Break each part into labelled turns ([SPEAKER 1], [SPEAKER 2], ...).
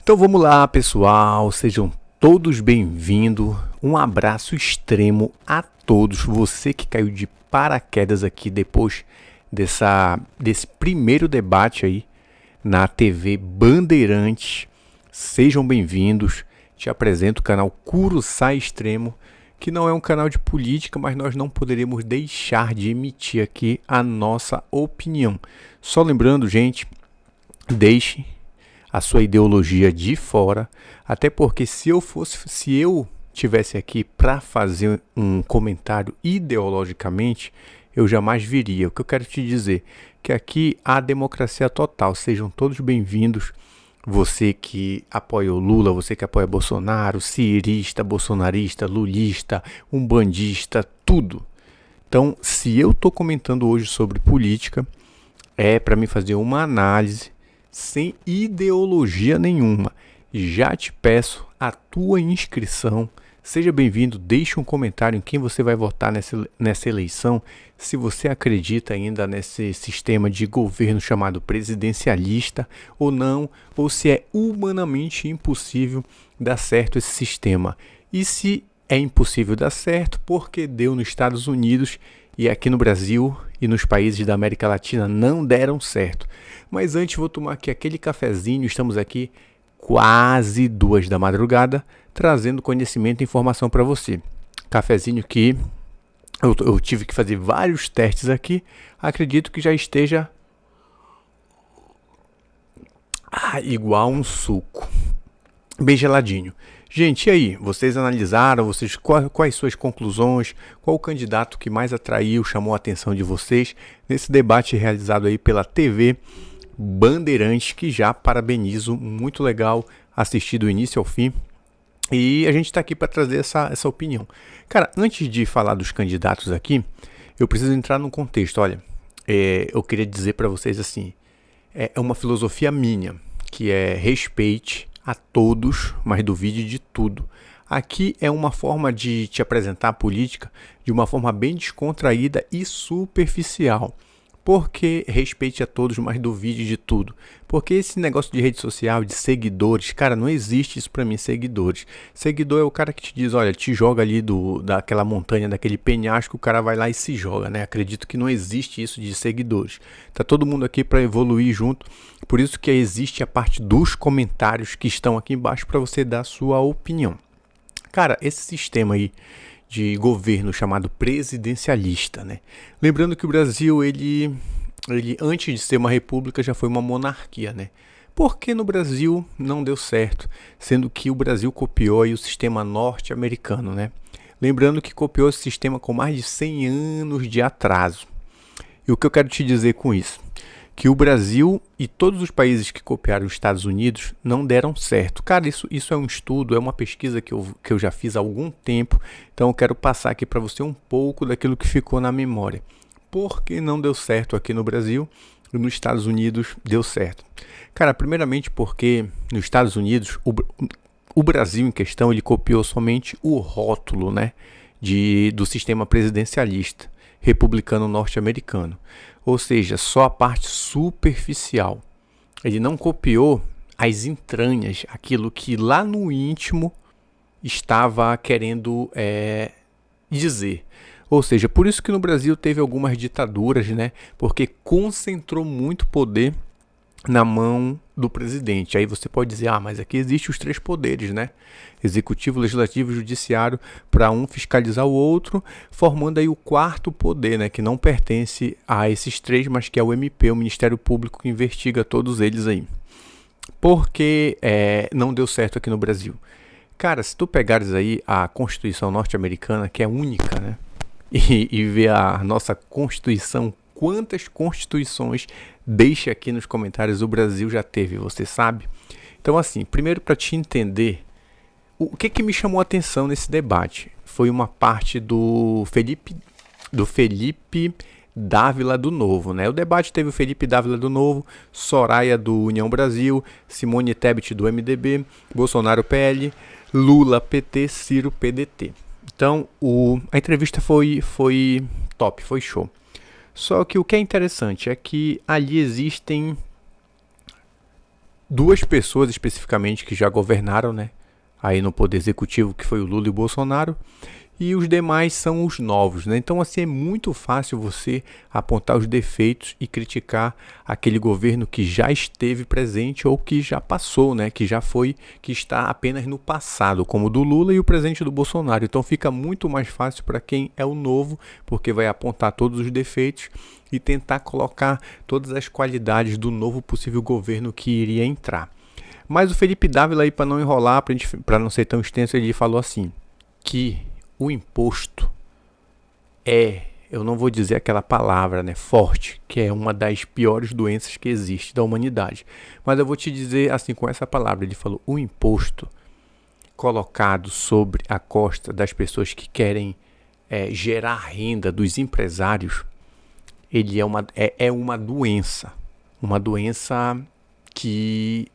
[SPEAKER 1] Então vamos lá, pessoal, sejam todos bem-vindos. Um abraço extremo a todos. Você que caiu de paraquedas aqui depois desse primeiro debate aí na TV Bandeirantes. Sejam bem-vindos. Te apresento o canal Curuçá Extremo, que não é um canal de política, mas nós não poderíamos deixar de emitir aqui a nossa opinião. Só lembrando, gente, deixe a sua ideologia de fora, até porque se eu tivesse aqui para fazer um comentário ideologicamente, eu jamais viria. O que eu quero te dizer que aqui há democracia total. Sejam todos bem-vindos. Você que apoia o Lula, você que apoia Bolsonaro, cirista, bolsonarista, lulista, umbandista, tudo. Então, se eu estou comentando hoje sobre política, é para mim fazer uma análise sem ideologia nenhuma. Já te peço a tua inscrição. Seja bem-vindo, deixe um comentário em quem você vai votar nessa eleição. Se você acredita ainda nesse sistema de governo chamado presidencialista ou não, ou se é humanamente impossível dar certo esse sistema. E se é impossível dar certo, porque deu nos Estados Unidos e aqui no Brasil e nos países da América Latina não deram certo. Mas antes vou tomar aqui aquele cafezinho. Estamos aqui quase 2 da madrugada, trazendo conhecimento e informação para você. Cafezinho que eu tive que fazer vários testes aqui. Acredito que já esteja igual um suco, bem geladinho. Gente, e aí? Vocês analisaram? Quais suas conclusões? Qual o candidato que mais atraiu, chamou a atenção de vocês nesse debate realizado aí pela TV Bandeirantes, que já parabenizo, muito legal assistir do início ao fim. E a gente está aqui para trazer essa opinião. Cara, antes de falar dos candidatos aqui, eu preciso entrar num contexto. Olha, eu queria dizer para vocês assim, é uma filosofia minha, que é respeite a todos, mas duvide de tudo. Aqui é uma forma de te apresentar a política de uma forma bem descontraída e superficial. Porque respeite a todos, mas duvide de tudo. Porque esse negócio de rede social, de seguidores, cara, não existe isso pra mim, seguidores. Seguidor é o cara que te diz, olha, te joga ali daquela montanha, daquele penhasco, o cara vai lá e se joga, né? Acredito que não existe isso de seguidores. Tá todo mundo aqui para evoluir junto. Por isso que existe a parte dos comentários que estão aqui embaixo para você dar a sua opinião. Cara, esse sistema aí de governo chamado presidencialista, né? Lembrando que o Brasil, ele antes de ser uma república já foi uma monarquia, né? Porque no Brasil não deu certo, sendo que o Brasil copiou aí o sistema norte-americano, né? Lembrando que copiou esse sistema com mais de 100 anos de atraso. E o que eu quero te dizer com isso? Que o Brasil e todos os países que copiaram os Estados Unidos não deram certo. Cara, isso é um estudo, é uma pesquisa que eu já fiz há algum tempo, então eu quero passar aqui para você um pouco daquilo que ficou na memória. Por que não deu certo aqui no Brasil e nos Estados Unidos deu certo? Cara, primeiramente porque nos Estados Unidos, o Brasil em questão, ele copiou somente o rótulo, né, do sistema presidencialista republicano norte-americano. Ou seja, só a parte superficial. Ele não copiou as entranhas, aquilo que lá no íntimo estava querendo dizer. Ou seja, por isso que no Brasil teve algumas ditaduras, né? Porque concentrou muito poder na mão do presidente. Aí você pode dizer, mas aqui existem os 3 poderes, né? Executivo, legislativo e judiciário, para um fiscalizar o outro, formando aí o 4º poder, né? Que não pertence a esses 3, mas que é o MP, o Ministério Público, que investiga todos eles aí. Por que não deu certo aqui no Brasil? Cara, se tu pegares aí a Constituição norte-americana, que é única, né? E ver a nossa Constituição, quantas constituições, deixa aqui nos comentários, o Brasil já teve, você sabe? Então assim, primeiro para te entender, o que me chamou a atenção nesse debate foi uma parte do Felipe Dávila do Novo, né? O debate teve o Felipe Dávila do Novo, Soraya do União Brasil, Simone Tebet do MDB, Bolsonaro PL, Lula PT, Ciro PDT. Então a entrevista foi top, foi show. Só que o que é interessante é que ali existem duas pessoas especificamente que já governaram, né? Aí no poder executivo, que foi o Lula e o Bolsonaro, e os demais são os novos, né? Então, assim, é muito fácil você apontar os defeitos e criticar aquele governo que já esteve presente ou que já passou, né? Que já foi, que está apenas no passado, como o do Lula e o presente do Bolsonaro. Então, fica muito mais fácil para quem é o novo, porque vai apontar todos os defeitos e tentar colocar todas as qualidades do novo possível governo que iria entrar. Mas o Felipe Dávila aí, para não enrolar, para não ser tão extenso, ele falou assim, que o imposto eu não vou dizer aquela palavra, né, forte, que é uma das piores doenças que existe da humanidade. Mas eu vou te dizer assim com essa palavra, ele falou, o imposto colocado sobre a costa das pessoas que querem gerar renda dos empresários, ele é uma doença que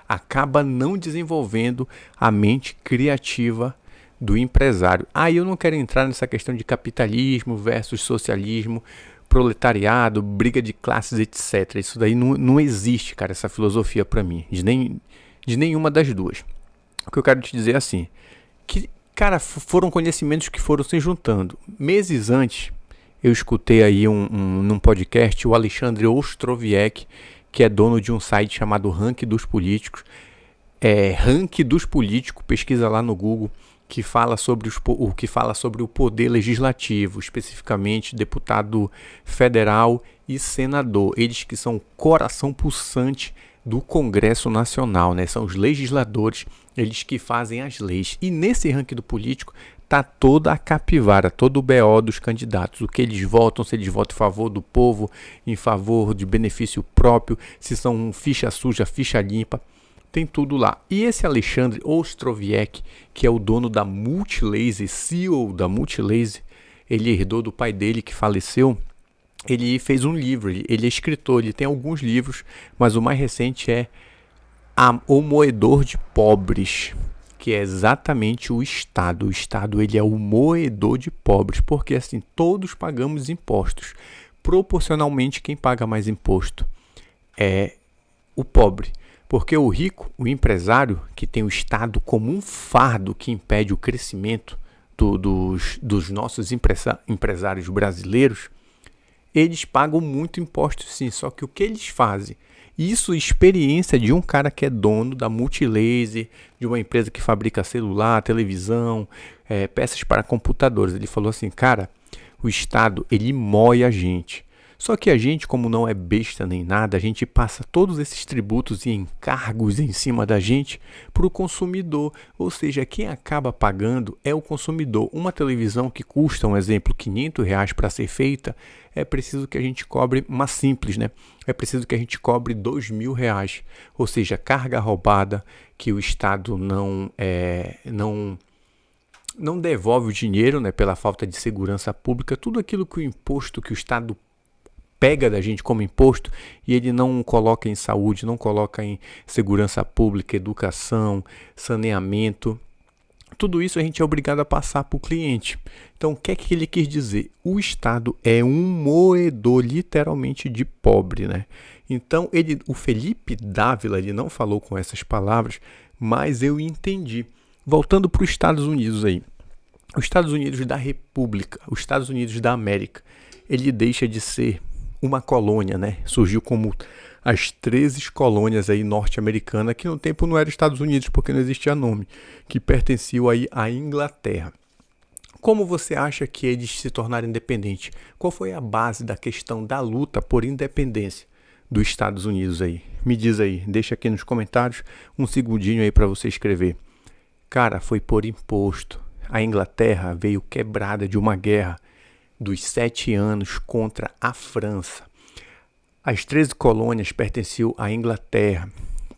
[SPEAKER 1] acaba não desenvolvendo a mente criativa do empresário. Aí eu não quero entrar nessa questão de capitalismo versus socialismo, proletariado, briga de classes, etc. Isso daí não existe, cara, essa filosofia para mim, de nenhuma das duas. O que eu quero te dizer é assim, que, cara, foram conhecimentos que foram se juntando. Meses antes, eu escutei aí num podcast o Alexandre Ostroviec, que é dono de um site chamado Ranking dos Políticos. Ranking dos Políticos, pesquisa lá no Google, que fala sobre o poder legislativo, especificamente deputado federal e senador. Eles que são o coração pulsante do Congresso Nacional, né? São os legisladores, eles que fazem as leis. E nesse ranking do político está toda a capivara, todo o BO dos candidatos, o que eles votam, se eles votam em favor do povo, em favor de benefício próprio, se são ficha suja, ficha limpa. Tem tudo lá. E esse Alexandre Ostroviec, que é o dono da Multilaser, CEO da Multilaser, ele herdou do pai dele que faleceu. Ele fez um livro, ele é escritor, ele tem alguns livros, mas o mais recente é O Moedor de Pobres, que é exatamente o Estado. O Estado, ele é o moedor de pobres, porque assim, todos pagamos impostos. Proporcionalmente, quem paga mais imposto é o pobre. Porque o rico, o empresário, que tem o Estado como um fardo que impede o crescimento dos nossos empresários brasileiros, eles pagam muito imposto sim, só que o que eles fazem? Isso é experiência de um cara que é dono da Multilaser, de uma empresa que fabrica celular, televisão, peças para computadores. Ele falou assim, cara, o Estado, ele moe a gente. Só que a gente, como não é besta nem nada, a gente passa todos esses tributos e encargos em cima da gente para o consumidor. Ou seja, quem acaba pagando é o consumidor. Uma televisão que custa, um exemplo, R$500 para ser feita, é preciso que a gente cobre uma simples, né? É preciso que a gente cobre R$2.000. Ou seja, carga roubada que o Estado não devolve o dinheiro, né, pela falta de segurança pública. Tudo aquilo que o imposto que o Estado pega da gente como imposto e ele não coloca em saúde, não coloca em segurança pública, educação, saneamento. Tudo isso a gente é obrigado a passar para o cliente. Então, o que é que ele quis dizer? O Estado é um moedor literalmente de pobre, né? Então, o Felipe Dávila, ele não falou com essas palavras, mas eu entendi. Voltando para os Estados Unidos aí. Os Estados Unidos da República, os Estados Unidos da América, ele deixa de ser uma colônia, né? Surgiu como as 13 colônias aí norte-americanas, que no tempo não eram Estados Unidos, porque não existia nome, que pertenciam aí à Inglaterra. Como você acha que eles se tornaram independentes? Qual foi a base da questão da luta por independência dos Estados Unidos aí? Me diz aí, deixa aqui nos comentários um segundinho aí para você escrever. Cara, foi por imposto. A Inglaterra veio quebrada de uma guerra dos 7 anos contra a França. As 13 colônias pertenciam à Inglaterra,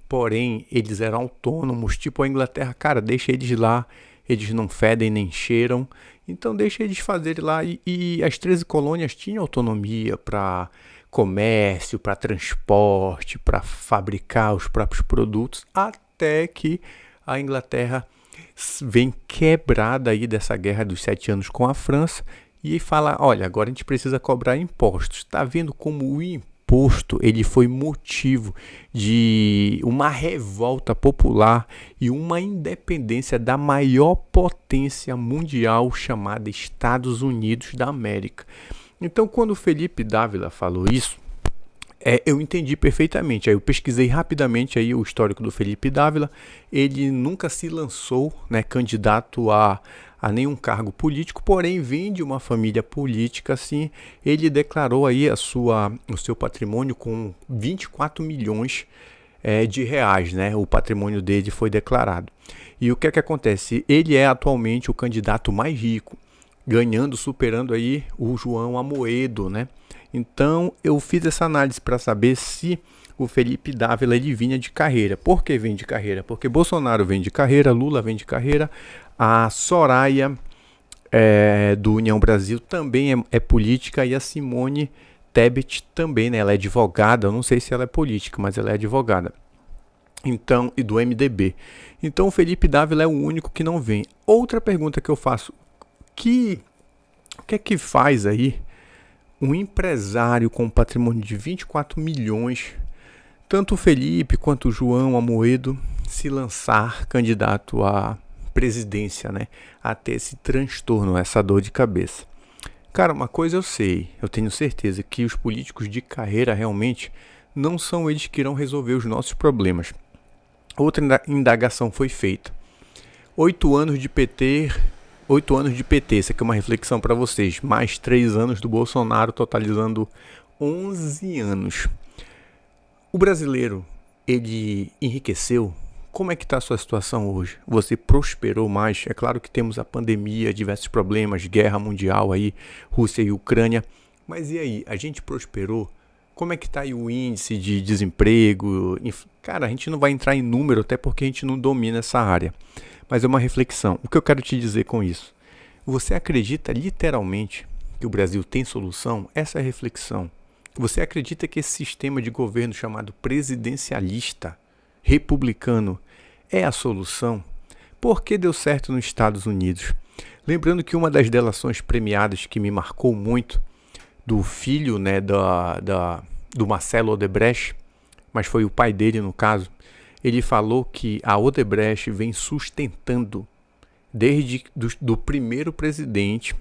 [SPEAKER 1] porém eles eram autônomos, tipo a Inglaterra, cara, deixa eles lá, eles não fedem nem cheiram, então deixa eles fazerem lá. E as 13 colônias tinham autonomia para comércio, para transporte, para fabricar os próprios produtos, até que a Inglaterra vem quebrada aí dessa guerra dos 7 anos com a França, e fala, olha, agora a gente precisa cobrar impostos. Está vendo como o imposto imposto ele foi motivo de uma revolta popular e uma independência da maior potência mundial chamada Estados Unidos da América. Então, quando o Felipe Dávila falou isso, eu entendi perfeitamente. Aí eu pesquisei rapidamente aí o histórico do Felipe Dávila. Ele nunca se lançou, né, candidato a nenhum cargo político, porém vem de uma família política, assim. Ele declarou aí o seu patrimônio com 24 milhões de reais, né? O patrimônio dele foi declarado. E o que é que acontece? Ele é atualmente o candidato mais rico, superando aí o João Amoedo, né? Então eu fiz essa análise para saber se o Felipe Dávila ele vinha de carreira. Por que vem de carreira? Porque Bolsonaro vem de carreira, Lula vem de carreira, a Soraya do União Brasil também é política e a Simone Tebet também, né? Ela é advogada, eu não sei se ela é política, mas ela é advogada. Então, e do MDB. Então o Felipe Dávila é o único que não vem. Outra pergunta que eu faço, o que é que faz aí um empresário com um patrimônio de 24 milhões, tanto o Felipe quanto o João Amoedo, se lançar candidato à presidência, né? A ter esse transtorno, essa dor de cabeça. Cara, uma coisa eu sei, eu tenho certeza que os políticos de carreira realmente não são eles que irão resolver os nossos problemas. Outra indagação foi feita. 8 anos de PT, isso aqui é uma reflexão para vocês, mais 3 anos do Bolsonaro, totalizando 11 anos. O brasileiro, ele enriqueceu? Como é que está a sua situação hoje? Você prosperou mais? É claro que temos a pandemia, diversos problemas, guerra mundial aí, Rússia e Ucrânia, mas e aí, a gente prosperou? Como é que está aí o índice de desemprego? Cara, a gente não vai entrar em número, até porque a gente não domina essa área. Mas é uma reflexão. O que eu quero te dizer com isso? Você acredita literalmente que o Brasil tem solução? Essa é a reflexão. Você acredita que esse sistema de governo chamado presidencialista, republicano, é a solução? Por que deu certo nos Estados Unidos? Lembrando que uma das delações premiadas que me marcou muito, do filho, né, do Marcelo Odebrecht, mas foi o pai dele no caso, ele falou que a Odebrecht vem sustentando, desde do primeiro presidente,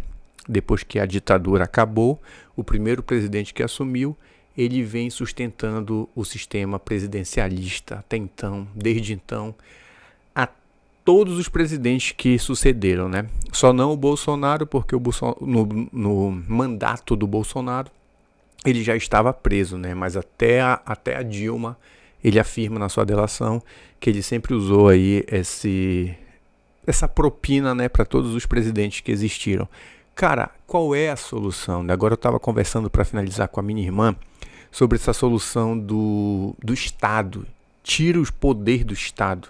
[SPEAKER 1] depois que a ditadura acabou, o primeiro presidente que assumiu, ele vem sustentando o sistema presidencialista até então, desde então, a todos os presidentes que sucederam, né? Só não o Bolsonaro, porque no mandato do Bolsonaro ele já estava preso, né? Mas até a Dilma, ele afirma na sua delação que ele sempre usou aí essa propina, né, para todos os presidentes que existiram. Cara, qual é a solução? Agora eu estava conversando para finalizar com a minha irmã sobre essa solução do Estado. Tira os poderes do Estado.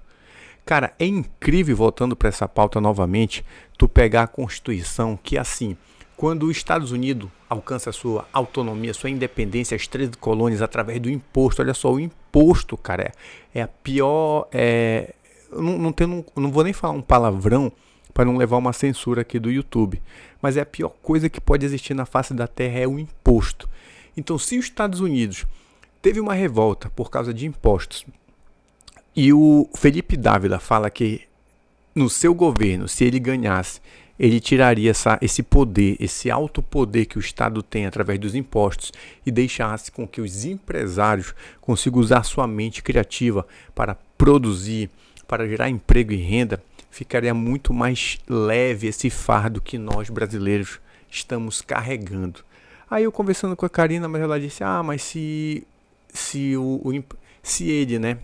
[SPEAKER 1] Cara, é incrível, voltando para essa pauta novamente, tu pegar a Constituição, que assim, quando os Estados Unidos alcança a sua autonomia, sua independência, as 13 colônias, através do imposto, olha só, o imposto, cara, é a pior... não vou nem falar um palavrão para não levar uma censura aqui do YouTube, mas é a pior coisa que pode existir na face da Terra, é o imposto. Então, se os Estados Unidos teve uma revolta por causa de impostos, e o Felipe Dávila fala que no seu governo, se ele ganhasse, ele tiraria esse poder, esse alto poder que o Estado tem através dos impostos e deixasse com que os empresários consigam usar sua mente criativa para produzir, para gerar emprego e renda, ficaria muito mais leve esse fardo que nós brasileiros estamos carregando. Aí eu conversando com a Karina, mas ela disse, mas se ele, né,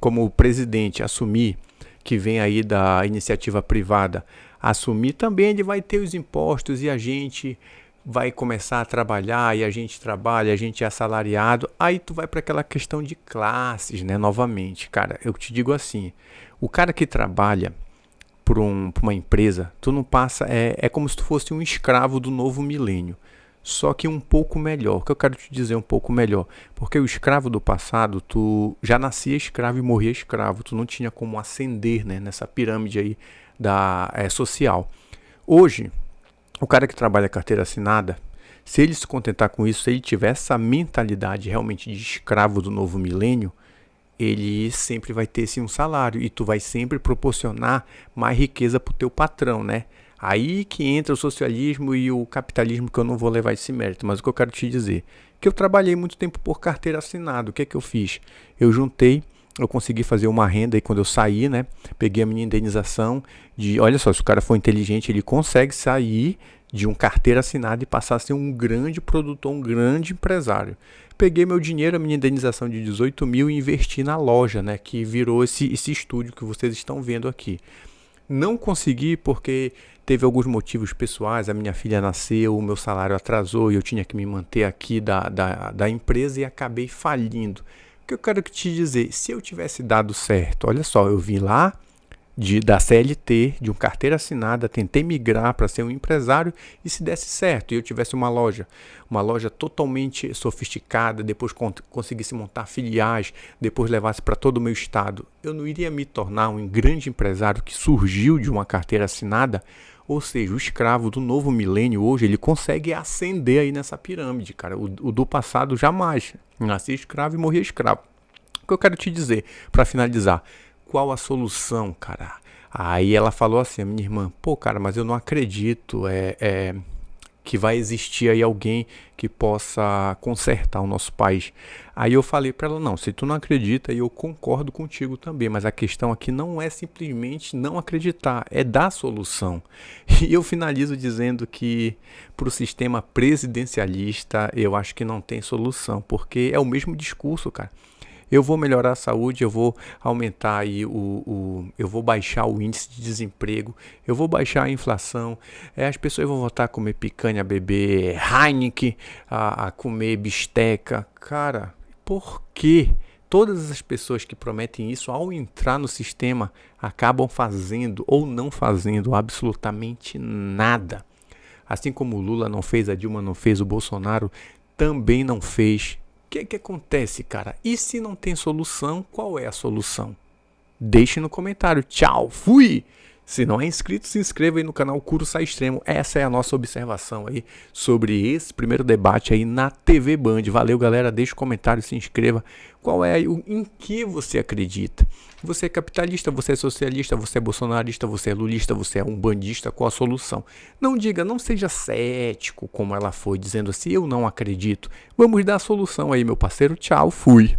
[SPEAKER 1] como presidente, assumir, que vem aí da iniciativa privada, assumir, também ele vai ter os impostos e a gente vai começar a trabalhar, e a gente trabalha, a gente é assalariado, aí tu vai para aquela questão de classes, né, novamente. Cara, eu te digo assim, o cara que trabalha por uma empresa, tu não passa, é como se tu fosse um escravo do novo milênio, só que um pouco melhor. O que eu quero te dizer, um pouco melhor, porque o escravo do passado, tu já nascia escravo e morria escravo, tu não tinha como ascender, né, nessa pirâmide aí social. Hoje, o cara que trabalha carteira assinada, Se ele se contentar com isso, se ele tiver essa mentalidade realmente de escravo do novo milênio, ele sempre vai ter sim um salário e tu vai sempre proporcionar mais riqueza para o teu patrão, né? Aí que entra o socialismo e o capitalismo, que eu não vou levar esse mérito, mas o que eu quero te dizer, que eu trabalhei muito tempo por carteira assinada. O que é que eu fiz? Eu consegui fazer uma renda aí quando eu saí, né? Peguei a minha indenização de, olha só, se o cara for inteligente, ele consegue sair de um carteira assinada e passar a ser um grande produtor, um grande empresário. Peguei meu dinheiro, a minha indenização de 18 mil e investi na loja, né? Que virou esse estúdio que vocês estão vendo aqui. Não consegui porque teve alguns motivos pessoais, a minha filha nasceu, o meu salário atrasou e eu tinha que me manter aqui da empresa e acabei falindo. O que eu quero te dizer, se eu tivesse dado certo, olha só, eu vim lá da CLT, de um carteira assinada, tentei migrar para ser um empresário e se desse certo e eu tivesse uma loja totalmente sofisticada, depois conseguisse montar filiais, depois levasse para todo o meu estado, eu não iria me tornar um grande empresário que surgiu de uma carteira assinada? Ou seja, o escravo do novo milênio hoje, ele consegue ascender aí nessa pirâmide, cara. O do passado jamais. Nascia escravo e morria escravo. O que eu quero te dizer, para finalizar, qual a solução, cara? Aí ela falou assim, a minha irmã, pô, cara, mas eu não acredito que vai existir aí alguém que possa consertar o nosso país. Aí eu falei para ela, não, se tu não acredita, eu concordo contigo também, mas a questão aqui não é simplesmente não acreditar, é dar solução. E eu finalizo dizendo que para o sistema presidencialista, eu acho que não tem solução, porque é o mesmo discurso, cara. Eu vou melhorar a saúde, eu vou aumentar aí eu vou baixar o índice de desemprego, eu vou baixar a inflação, as pessoas vão voltar a comer picanha, a beber Heineken, a comer bisteca. Cara, por quê? Todas as pessoas que prometem isso, ao entrar no sistema, acabam fazendo ou não fazendo absolutamente nada. Assim como o Lula não fez, a Dilma não fez, o Bolsonaro também não fez. O que acontece, cara? E se não tem solução, qual é a solução? Deixe no comentário. Tchau, fui! Se não é inscrito, se inscreva aí no canal Curo Sai Extremo. Essa é a nossa observação aí sobre esse primeiro debate aí na TV Band. Valeu, galera. Deixe um comentário, se inscreva. Em que você acredita? Você é capitalista, você é socialista, você é bolsonarista, você é lulista, você é um bandista? Qual a solução? Não diga, não seja cético como ela foi, dizendo assim, eu não acredito. Vamos dar a solução aí, meu parceiro. Tchau, fui!